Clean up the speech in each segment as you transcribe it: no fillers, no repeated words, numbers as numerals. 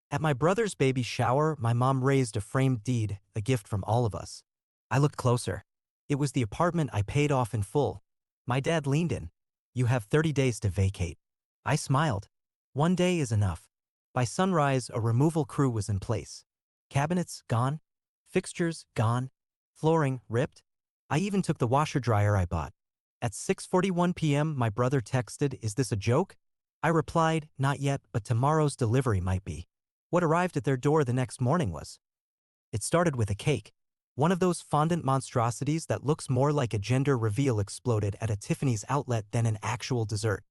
At my brother's baby shower, my mom raised a framed deed, a gift from all of us. I looked closer. It was the apartment I paid off in full. My dad leaned in. You have 30 days to vacate. I smiled. One day is enough. By sunrise, a removal crew was in place. Cabinets gone. Fixtures gone. Flooring ripped. I even took the washer-dryer I bought. At 6:41 p.m., my brother texted, "Is this a joke?" I replied, "Not yet, but tomorrow's delivery might be." What arrived at their door the next morning was. It started with a cake. One of those fondant monstrosities that looks more like a gender reveal exploded at a Tiffany's outlet than an actual dessert.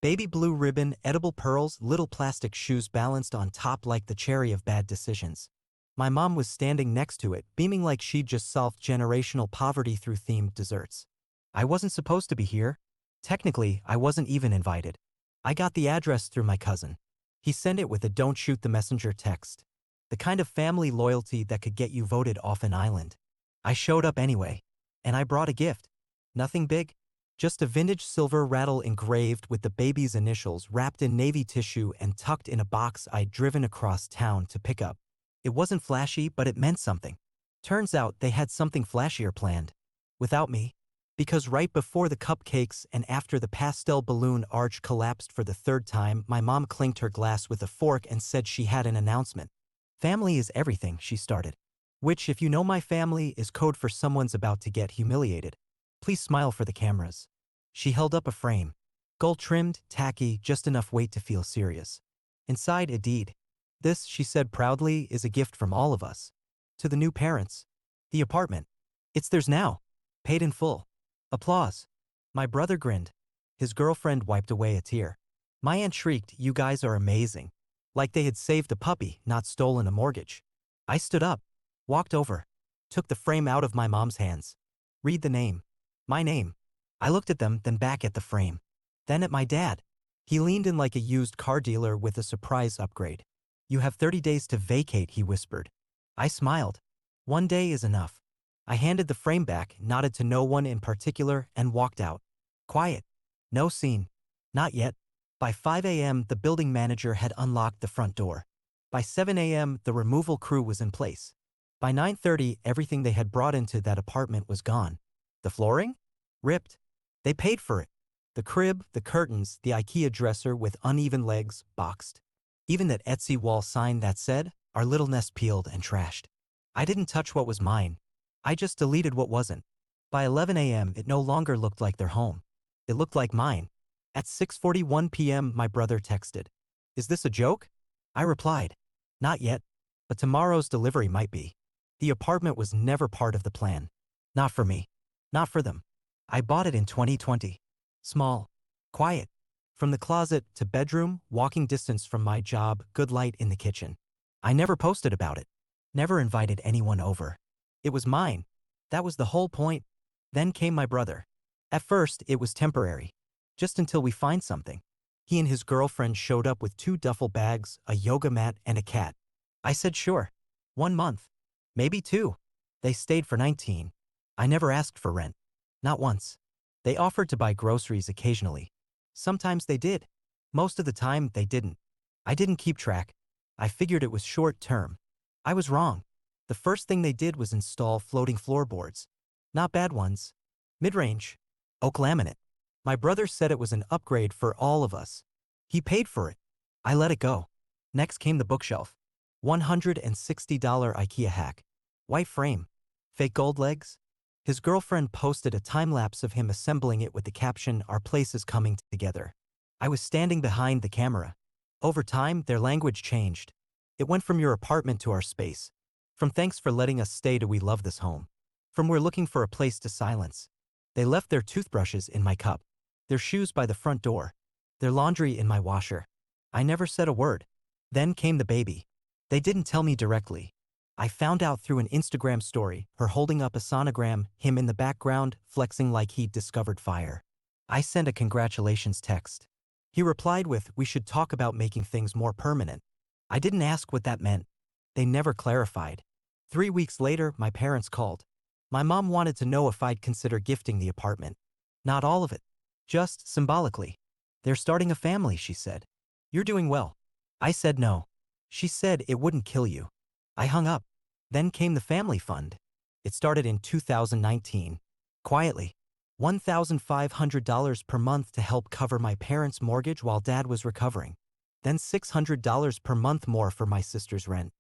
Baby blue ribbon, edible pearls, little plastic shoes balanced on top like the cherry of bad decisions. My mom was standing next to it, beaming like she'd just solved generational poverty through themed desserts. I wasn't supposed to be here. Technically, I wasn't even invited. I got the address through my cousin. He sent it with a "don't shoot the messenger" text. The kind of family loyalty that could get you voted off an island. I showed up anyway. And I brought a gift. Nothing big. Just a vintage silver rattle engraved with the baby's initials wrapped in navy tissue and tucked in a box I'd driven across town to pick up. It wasn't flashy, but it meant something. Turns out they had something flashier planned. Without me. Because right before the cupcakes and after the pastel balloon arch collapsed for the third time, my mom clinked her glass with a fork and said she had an announcement. "Family is everything," she started. Which, if you know my family, is code for someone's about to get humiliated. Please smile for the cameras. She held up a frame. Gold-trimmed, tacky, just enough weight to feel serious. Inside a deed. "This," she said proudly, "is a gift from all of us. To the new parents. The apartment. It's theirs now. Paid in full." Applause. My brother grinned. His girlfriend wiped away a tear. My aunt shrieked, "You guys are amazing." Like they had saved a puppy, not stolen a mortgage. I stood up. Walked over. Took the frame out of my mom's hands. "Read the name." My name. I looked at them, then back at the frame. Then at my dad. He leaned in like a used car dealer with a surprise upgrade. "You have 30 days to vacate," he whispered. I smiled. One day is enough. I handed the frame back, nodded to no one in particular, and walked out. Quiet. No scene. Not yet. By 5 a.m., the building manager had unlocked the front door. By 7 a.m., the removal crew was in place. By 9:30, everything they had brought into that apartment was gone. The flooring? Ripped. They paid for it. The crib, the curtains, the IKEA dresser with uneven legs, boxed. Even that Etsy wall sign that said, "Our little nest," peeled and trashed. I didn't touch what was mine. I just deleted what wasn't. By 11 a.m., it no longer looked like their home. It looked like mine. At 6:41 p.m., my brother texted, "Is this a joke?" I replied, "Not yet, but tomorrow's delivery might be." The apartment was never part of the plan. Not for me. Not for them. I bought it in 2020. Small. Quiet. From the closet to bedroom, walking distance from my job, good light in the kitchen. I never posted about it. Never invited anyone over. It was mine. That was the whole point. Then came my brother. At first, it was temporary. Just until we find something. He and his girlfriend showed up with 2 duffel bags, a yoga mat, and a cat. I said sure. 1 month. Maybe 2. They stayed for 19. I never asked for rent. Not once. They offered to buy groceries occasionally. Sometimes they did. Most of the time, they didn't. I didn't keep track. I figured it was short term. I was wrong. The first thing they did was install floating floorboards. Not bad ones. Mid-range. Oak laminate. My brother said it was an upgrade for all of us. He paid for it. I let it go. Next came the bookshelf. $160 IKEA hack. White frame. Fake gold legs. His girlfriend posted a time-lapse of him assembling it with the caption, "Our place is coming together." I was standing behind the camera. Over time, their language changed. It went from "your apartment" to "our space." From "thanks for letting us stay" to "we love this home." From "we're looking for a place to silence." They left their toothbrushes in my cup. Their shoes by the front door. Their laundry in my washer. I never said a word. Then came the baby. They didn't tell me directly. I found out through an Instagram story, her holding up a sonogram, him in the background, flexing like he'd discovered fire. I sent a congratulations text. He replied with, "We should talk about making things more permanent." I didn't ask what that meant. They never clarified. 3 weeks later, my parents called. My mom wanted to know if I'd consider gifting the apartment. Not all of it. Just symbolically. "They're starting a family," she said. "You're doing well." I said no. She said it wouldn't kill you. I hung up. Then came the family fund. It started in 2019. Quietly. $1,500 per month to help cover my parents' mortgage while Dad was recovering. Then $600 per month more for my sister's rent.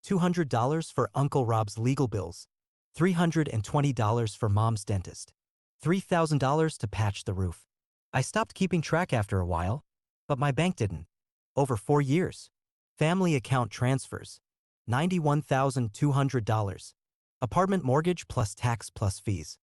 $200 for Uncle Rob's legal bills. $320 for Mom's dentist. $3,000 to patch the roof. I stopped keeping track after a while, but my bank didn't. Over 4 years. Family account transfers. $91,200. Apartment mortgage plus tax plus fees.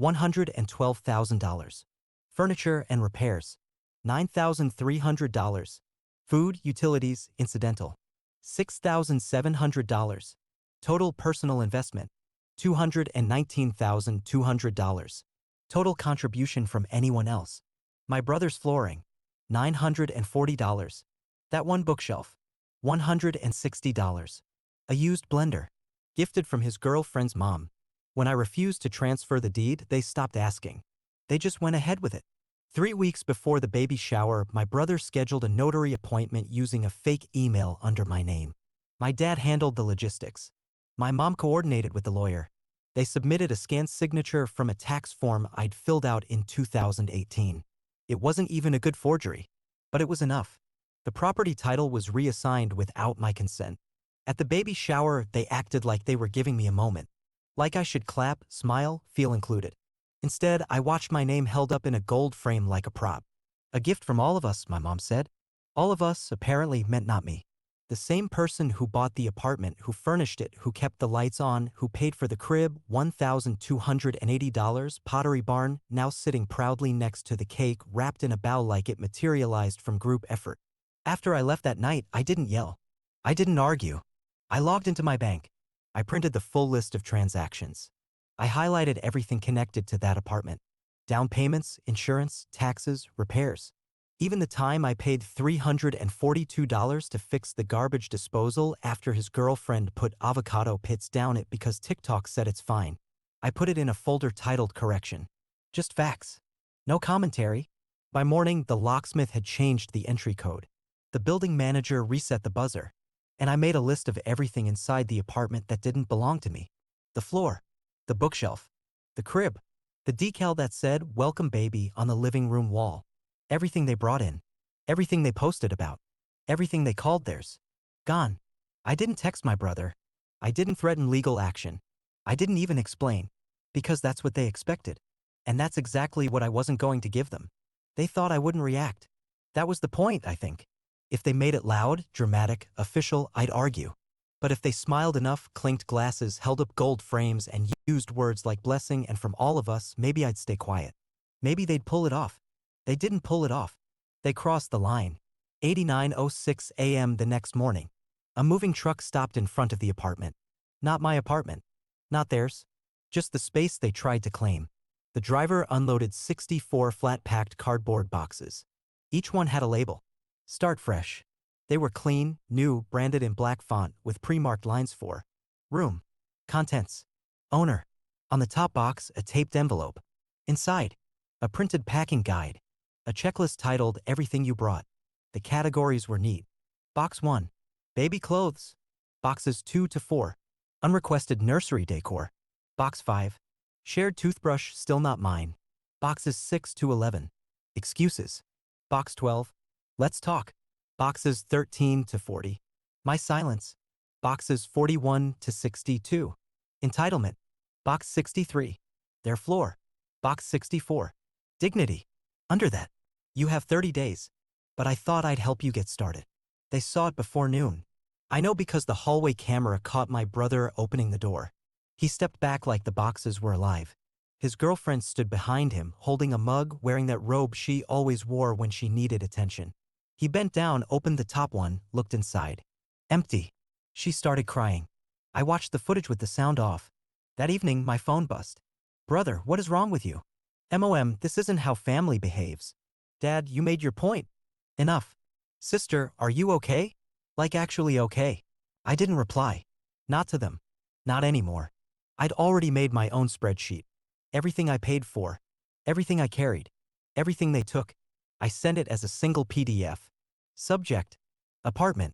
$112,000. Furniture and repairs. $9,300. Food, utilities, incidental. $6,700. Total personal investment. $219,200. Total contribution from anyone else. My brother's flooring. $940. That one bookshelf. $160. A used blender. Gifted from his girlfriend's mom. When I refused to transfer the deed, they stopped asking. They just went ahead with it. 3 weeks before the baby shower, my brother scheduled a notary appointment using a fake email under my name. My dad handled the logistics. My mom coordinated with the lawyer. They submitted a scanned signature from a tax form I'd filled out in 2018. It wasn't even a good forgery, but it was enough. The property title was reassigned without my consent. At the baby shower, they acted like they were giving me a moment. Like I should clap, smile, feel included. Instead, I watched my name held up in a gold frame like a prop. A gift from all of us, my mom said. All of us apparently meant not me. The same person who bought the apartment, who furnished it, who kept the lights on, who paid for the crib, $1,280, Pottery Barn, now sitting proudly next to the cake wrapped in a bow like it materialized from group effort. After I left that night, I didn't yell. I didn't argue. I logged into my bank. I printed the full list of transactions. I highlighted everything connected to that apartment. Down payments, insurance, taxes, repairs. Even the time I paid $342 to fix the garbage disposal after his girlfriend put avocado pits down it because TikTok said it's fine. I put it in a folder titled Correction. Just facts. No commentary. By morning, the locksmith had changed the entry code. The building manager reset the buzzer. And I made a list of everything inside the apartment that didn't belong to me. The floor. The bookshelf. The crib. The decal that said, "Welcome baby," on the living room wall. Everything they brought in. Everything they posted about. Everything they called theirs. Gone. I didn't text my brother. I didn't threaten legal action. I didn't even explain. Because that's what they expected. And that's exactly what I wasn't going to give them. They thought I wouldn't react. That was the point, I think. If they made it loud, dramatic, official, I'd argue. But if they smiled enough, clinked glasses, held up gold frames, and used words like blessing and from all of us, maybe I'd stay quiet. Maybe they'd pull it off. They didn't pull it off. They crossed the line. 89:06 a.m. the next morning. A moving truck stopped in front of the apartment. Not my apartment. Not theirs. Just the space they tried to claim. The driver unloaded 64 flat-packed cardboard boxes. Each one had a label. Start fresh. They were clean, new, branded in black font with pre-marked lines for room, contents, owner. On the top box, a taped envelope. Inside, a printed packing guide. A checklist titled Everything You Brought. The categories were neat. Box 1. Baby clothes. Boxes 2 to 4. Unrequested nursery decor. Box 5. Shared toothbrush, still not mine. Boxes 6 to 11. Excuses. Box 12. Let's talk. Boxes 13 to 40. My silence. Boxes 41 to 62. Entitlement. Box 63. Their floor. Box 64. Dignity. Under that. You have 30 days. But I thought I'd help you get started. They saw it before noon. I know because the hallway camera caught my brother opening the door. He stepped back like the boxes were alive. His girlfriend stood behind him, holding a mug, wearing that robe she always wore when she needed attention. He bent down, opened the top one, looked inside. Empty. She started crying. I watched the footage with the sound off. That evening, my phone buzzed. Brother, what is wrong with you? Mom, this isn't how family behaves. Dad, you made your point. Enough. Sister, are you okay? Like actually okay. I didn't reply. Not to them. Not anymore. I'd already made my own spreadsheet. Everything I paid for. Everything I carried. Everything they took. I sent it as a single PDF. Subject. Apartment.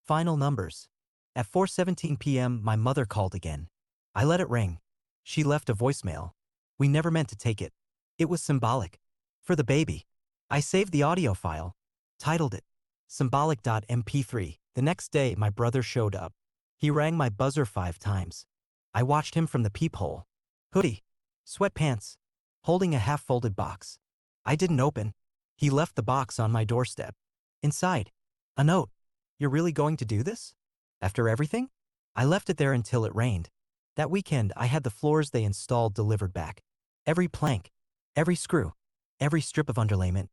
Final numbers. At 4:17 p.m., my mother called again. I let it ring. She left a voicemail. We never meant to take it. It was symbolic. For the baby. I saved the audio file. Titled it symbolic.mp3. The next day, my brother showed up. He rang my buzzer 5 times. I watched him from the peephole. Hoodie. Sweatpants. Holding a half-folded box. I didn't open. He left the box on my doorstep. Inside. A note. You're really going to do this? After everything? I left it there until it rained. That weekend, I had the floors they installed delivered back. Every plank. Every screw. Every strip of underlayment.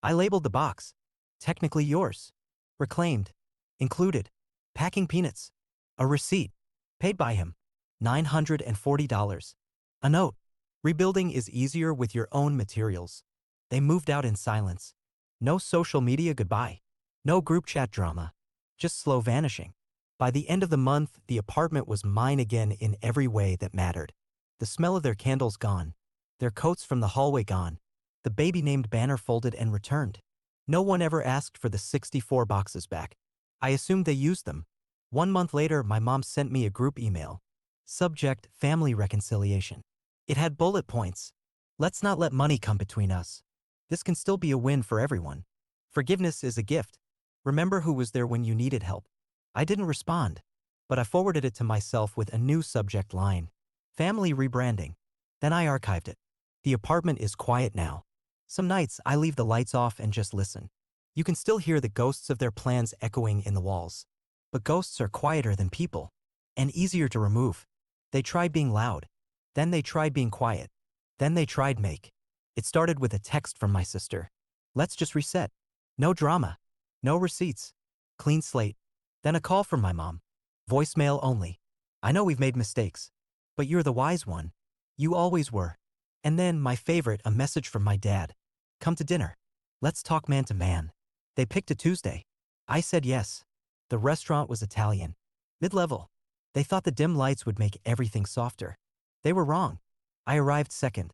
I labeled the box. Technically yours. Reclaimed. Included. Packing peanuts. A receipt. Paid by him. $940. A note. Rebuilding is easier with your own materials. They moved out in silence. No social media goodbye. No group chat drama. Just slow vanishing. By the end of the month, the apartment was mine again in every way that mattered. The smell of their candles gone. Their coats from the hallway gone. The baby named banner folded and returned. No one ever asked for the 64 boxes back. I assumed they used them. 1 month later, my mom sent me a group email. Subject, family reconciliation. It had bullet points. Let's not let money come between us. This can still be a win for everyone. Forgiveness is a gift. Remember who was there when you needed help. I didn't respond, but I forwarded it to myself with a new subject line. Family rebranding. Then I archived it. The apartment is quiet now. Some nights I leave the lights off and just listen. You can still hear the ghosts of their plans echoing in the walls. But ghosts are quieter than people and easier to remove. They tried being loud. Then they tried being quiet. Then they tried make. It started with a text from my sister. Let's just reset. No drama. No receipts. Clean slate. Then a call from my mom. Voicemail only. I know we've made mistakes. But you're the wise one. You always were. And then, my favorite, a message from my dad. Come to dinner. Let's talk man to man. They picked a Tuesday. I said yes. The restaurant was Italian. Mid-level. They thought the dim lights would make everything softer. They were wrong. I arrived second.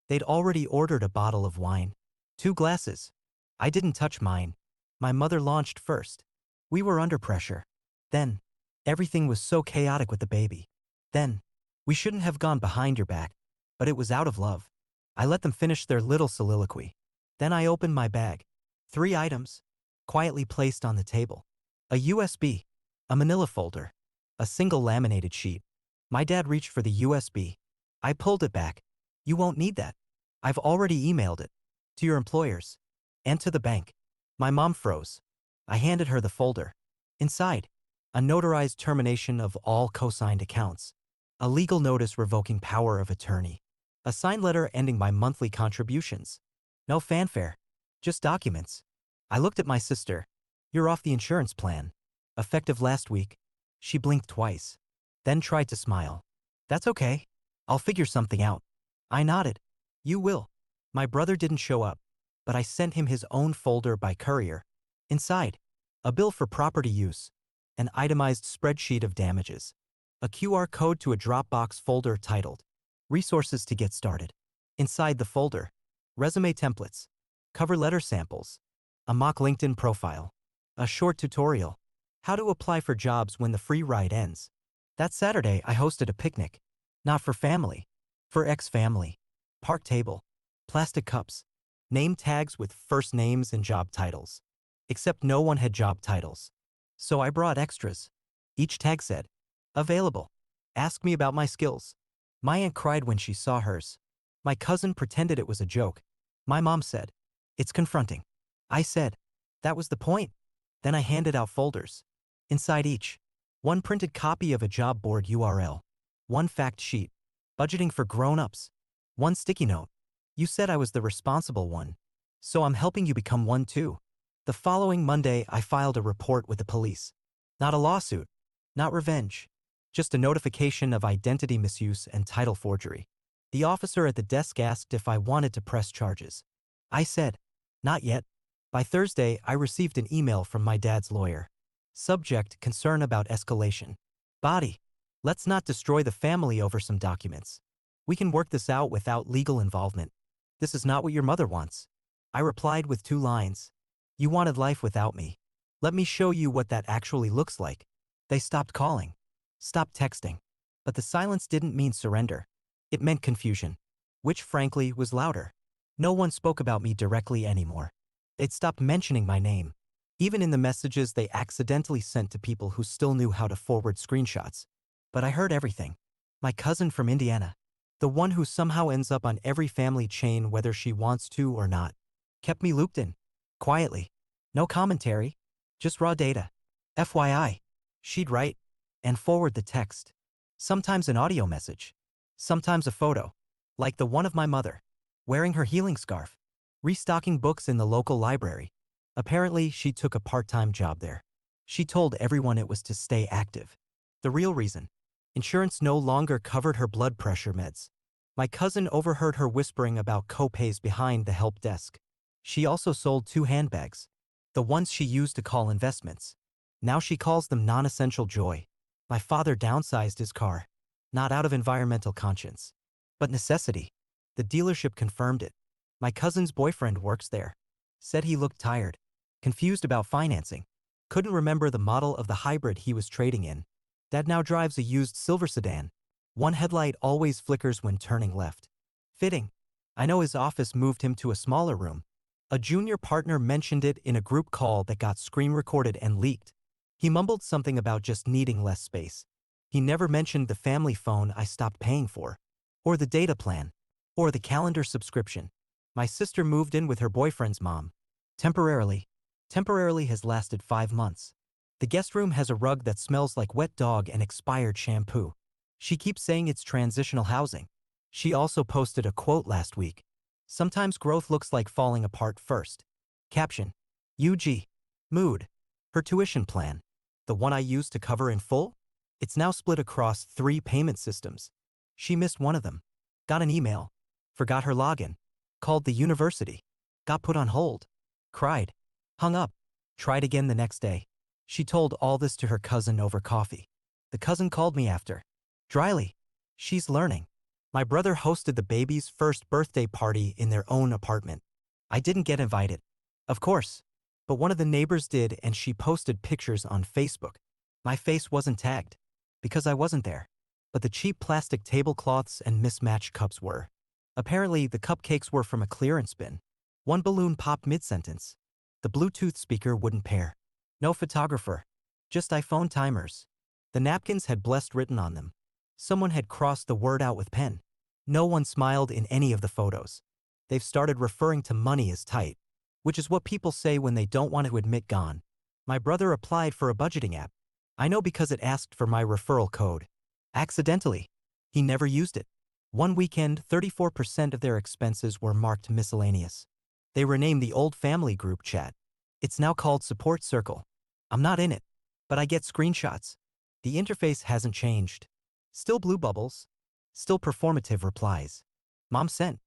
They'd already ordered a bottle of wine. 2 glasses. I didn't touch mine. My mother launched first. We were under pressure. Then, everything was so chaotic with the baby. Then, we shouldn't have gone behind your back. But it was out of love. I let them finish their little soliloquy. Then I opened my bag. 3 items. Quietly placed on the table. A USB. A manila folder. A single laminated sheet. My dad reached for the USB. I pulled it back. You won't need that. I've already emailed it. To your employers. And to the bank. My mom froze. I handed her the folder. Inside, a notarized termination of all co-signed accounts. A legal notice revoking power of attorney. A signed letter ending my monthly contributions. No fanfare. Just documents. I looked at my sister. You're off the insurance plan. Effective last week. She blinked twice. Then tried to smile. That's okay. I'll figure something out. I nodded. You will. My brother didn't show up, but I sent him his own folder by courier. Inside, a bill for property use. An itemized spreadsheet of damages. A QR code to a Dropbox folder titled Resources to Get Started. Inside the folder, resume templates, cover letter samples, a mock LinkedIn profile, a short tutorial, how to apply for jobs when the free ride ends. That Saturday, I hosted a picnic. Not for family. For ex-family. Park table. Plastic cups. Name tags with first names and job titles. Except no one had job titles. So I brought extras. Each tag said, available. Ask me about my skills. My aunt cried when she saw hers. My cousin pretended it was a joke. My mom said, it's confronting. I said, that was the point. Then I handed out folders. Inside each, 1 printed copy of a job board URL, 1 fact sheet, budgeting for grown-ups, 1 sticky note. You said I was the responsible one, so I'm helping you become one too. The following Monday, I filed a report with the police. Not a lawsuit, not revenge, just a notification of identity misuse and title forgery. The officer at the desk asked if I wanted to press charges. I said, not yet. By Thursday, I received an email from my dad's lawyer. Subject, concern about escalation. Body, let's not destroy the family over some documents. We can work this out without legal involvement. This is not what your mother wants. I replied with 2 lines. You wanted life without me. Let me show you what that actually looks like. They stopped calling, stopped texting. But the silence didn't mean surrender. It meant confusion, which frankly was louder. No one spoke about me directly anymore. They'd stopped mentioning my name, even in the messages they accidentally sent to people who still knew how to forward screenshots. But I heard everything. My cousin from Indiana, the one who somehow ends up on every family chain whether she wants to or not, kept me looped in. Quietly. No commentary. Just raw data. FYI. She'd write and forward the text. Sometimes an audio message. Sometimes a photo. Like the one of my mother, wearing her healing scarf, restocking books in the local library. Apparently, she took a part-time job there. She told everyone it was to stay active. The real reason: insurance no longer covered her blood pressure meds. My cousin overheard her whispering about co-pays behind the help desk. She also sold 2 handbags, the ones she used to call investments. Now she calls them non-essential joy. My father downsized his car, not out of environmental conscience, but necessity. The dealership confirmed it. My cousin's boyfriend works there. Said he looked tired, confused about financing. Couldn't remember the model of the hybrid he was trading in. Dad now drives a used silver sedan. One headlight always flickers when turning left. Fitting. I know his office moved him to a smaller room. A junior partner mentioned it in a group call that got screen recorded and leaked. He mumbled something about just needing less space. He never mentioned the family phone I stopped paying for, or the data plan, or the calendar subscription. My sister moved in with her boyfriend's mom. Temporarily. Temporarily has lasted 5 months. The guest room has a rug that smells like wet dog and expired shampoo. She keeps saying it's transitional housing. She also posted a quote last week. Sometimes growth looks like falling apart first. Caption: UG. Mood. Her tuition plan, the one I used to cover in full, it's now split across 3 payment systems. She missed one of them. Got an email. Forgot her login. Called the university. Got put on hold. Cried. Hung up. Tried again the next day. She told all this to her cousin over coffee. The cousin called me after. Dryly. She's learning. My brother hosted the baby's first birthday party in their own apartment. I didn't get invited. Of course. But one of the neighbors did, and she posted pictures on Facebook. My face wasn't tagged, because I wasn't there. But the cheap plastic tablecloths and mismatched cups were. Apparently, the cupcakes were from a clearance bin. One balloon popped mid-sentence. The Bluetooth speaker wouldn't pair. No photographer. Just iPhone timers. The napkins had blessed written on them. Someone had crossed the word out with pen. No one smiled in any of the photos. They've started referring to money as tight, which is what people say when they don't want to admit gone. My brother applied for a budgeting app. I know because it asked for my referral code. Accidentally. He never used it. One weekend, 34% of their expenses were marked miscellaneous. They renamed the old family group chat. It's now called Support Circle. I'm not in it, but I get screenshots. The interface hasn't changed. Still blue bubbles. Still performative replies. Mom sent.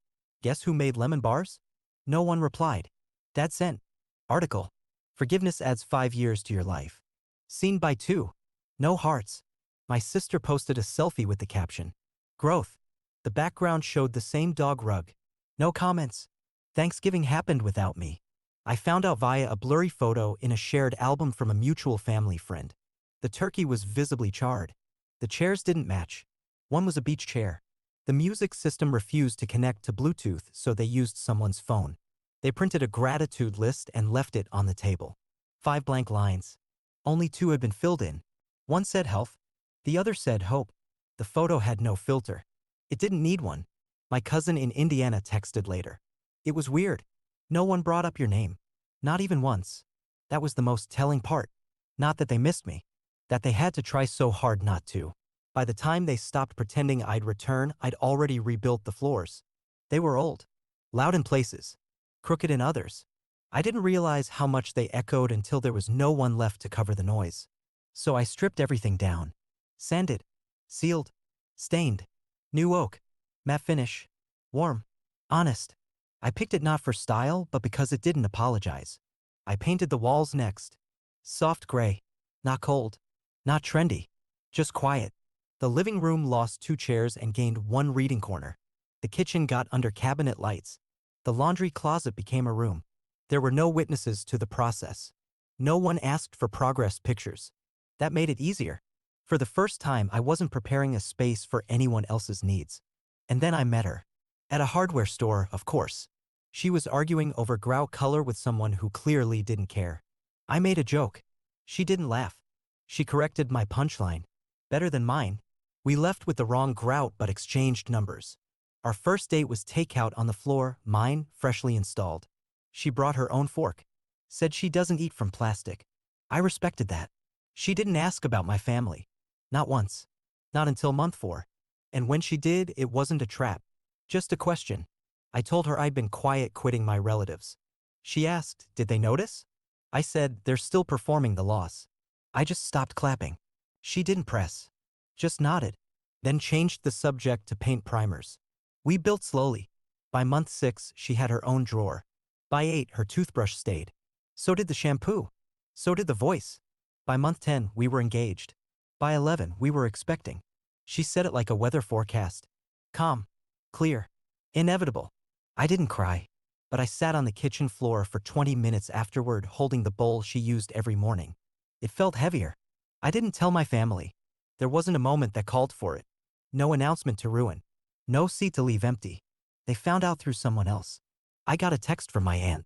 Guess who made lemon bars? No one replied. Dad sent. Article. Forgiveness adds 5 years to your life. Seen by 2. No hearts. My sister posted a selfie with the caption, Growth. The background showed the same dog rug. No comments. Thanksgiving happened without me. I found out via a blurry photo in a shared album from a mutual family friend. The turkey was visibly charred. The chairs didn't match. One was a beach chair. The music system refused to connect to Bluetooth, so they used someone's phone. They printed a gratitude list and left it on the table. 5 blank lines. Only 2 had been filled in. One said health. The other said hope. The photo had no filter. It didn't need one. My cousin in Indiana texted later. It was weird. No one brought up your name. Not even once. That was the most telling part. Not that they missed me. That they had to try so hard not to. By the time they stopped pretending I'd return, I'd already rebuilt the floors. They were old. Loud in places. Crooked in others. I didn't realize how much they echoed until there was no one left to cover the noise. So I stripped everything down. Sanded. Sealed. Stained. New oak. Matte finish. Warm. Honest. I picked it not for style, but because it didn't apologize. I painted the walls next. Soft gray. Not cold. Not trendy. Just quiet. The living room lost 2 chairs and gained 1 reading corner. The kitchen got under cabinet lights. The laundry closet became a room. There were no witnesses to the process. No one asked for progress pictures. That made it easier. For the first time, I wasn't preparing a space for anyone else's needs. And then I met her. At a hardware store, of course. She was arguing over grout color with someone who clearly didn't care. I made a joke. She didn't laugh. She corrected my punchline. Better than mine. We left with the wrong grout but exchanged numbers. Our first date was takeout on the floor, mine, freshly installed. She brought her own fork. Said she doesn't eat from plastic. I respected that. She didn't ask about my family. Not once. Not until month 4. And when she did, it wasn't a trap. Just a question. I told her I'd been quiet quitting my relatives. She asked, did they notice? I said, they're still performing the loss. I just stopped clapping. She didn't press. Just nodded. Then changed the subject to paint primers. We built slowly. By month 6, she had her own drawer. By 8, her toothbrush stayed. So did the shampoo. So did the voice. By month 10, we were engaged. By 11, we were expecting. She said it like a weather forecast. Calm. Clear. Inevitable. I didn't cry. But I sat on the kitchen floor for 20 minutes afterward holding the bowl she used every morning. It felt heavier. I didn't tell my family. There wasn't a moment that called for it. No announcement to ruin. No seat to leave empty. They found out through someone else. I got a text from my aunt.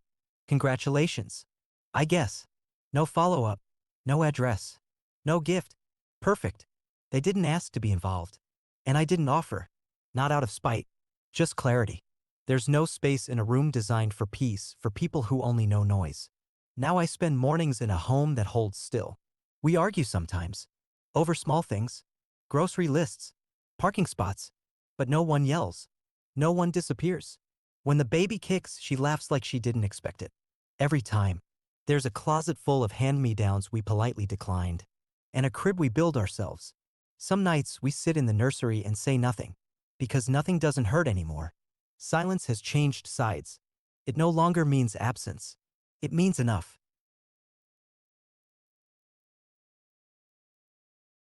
Congratulations. I guess. No follow-up. No address. No gift. Perfect. They didn't ask to be involved. And I didn't offer. Not out of spite. Just clarity. There's no space in a room designed for peace for people who only know noise. Now I spend mornings in a home that holds still. We argue sometimes. Over small things. Grocery lists. Parking spots. But no one yells. No one disappears. When the baby kicks, she laughs like she didn't expect it. Every time. There's a closet full of hand-me-downs we politely declined. And a crib we build ourselves. Some nights we sit in the nursery and say nothing. Because nothing doesn't hurt anymore. Silence has changed sides. It no longer means absence. It means enough.